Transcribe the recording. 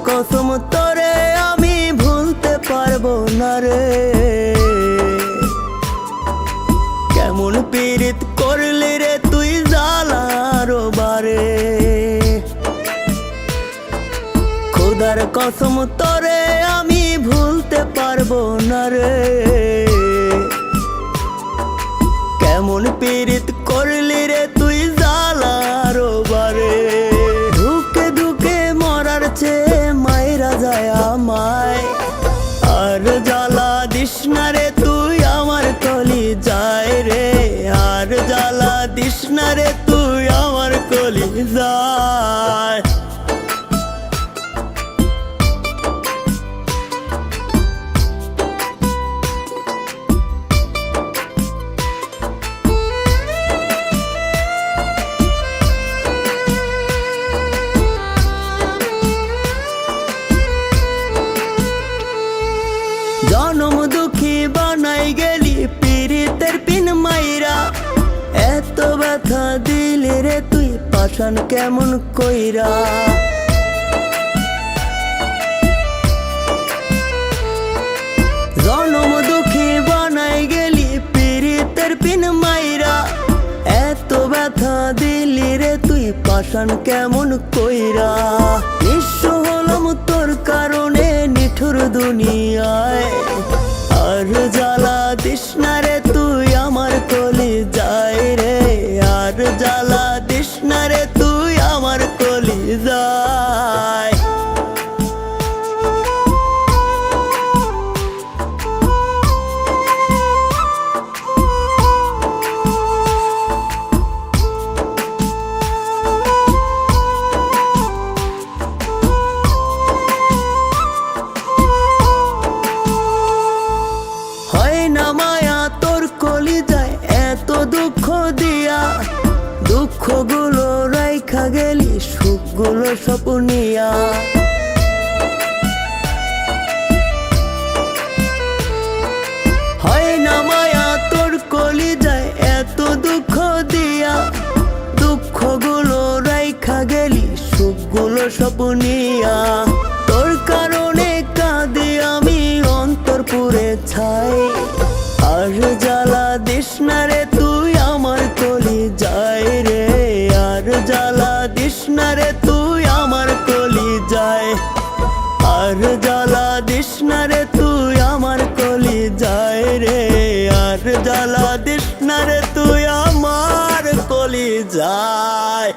কসম তোরে আমি ভুলতে পারবো না রে। কেমন পীড়িত করলি রে তুই জ্বালার বারে। খোদার কসম তোরে আমি ভুলতে পারবো না রে। কেমন পীড়িত করলি রে তুই জ্বালার বারে। ধুকে ধুকে মরার চেয়ে মায়েরা যায় আমায়। আর জ্বালা দিস না রে তুই আমার কলি যায় রে। আর জ্বালা দিস না রে তুই আমার কলি যায়। জনম দুঃখী বানাই গেলি পীড়িতের পিন মাইরা। এত ব্যথা দিলি রে তুই পাষাণ কেমন কইরা। জনম দুঃখী বানাই গেলি পীড়িতের পিন মাইরা। এত ব্যথা দিলি রে তুই পাষাণ কেমন কইরা। নিঃস্ব হলাম তোর কারণে নিঠুর দুনিয়ায়। আর জ্বালা দিস না রে তুই আমার কলি যায় রে। আর জ্বালা দিস না রে তুই আমার কলি যায়। হয় না মায়া তোর কলি যায় এত দুঃখ দিয়া। দুঃখগুলো রাইখা গেলি সুখগুলো স্বপ্নিয়া। হয় না মায়া তোর কলি যায় এত দুঃখ দিয়া। দুঃখগুলো রাইখা গেলি সুখগুলো স্বপ্নিয়া। তোর কারণে কাঁদি আমি অন্তর পুরে ছাই। আর জ্বালা দিস না রে তুই আমার কলি যায় রে। আর জ্বালা দিস না রে তুই আমার কলি যায়। আর জ্বালা দিস না রে তুই আমার কলি যায় রে। আর জ্বালা দিস না রে তুই আমার কলি যায়।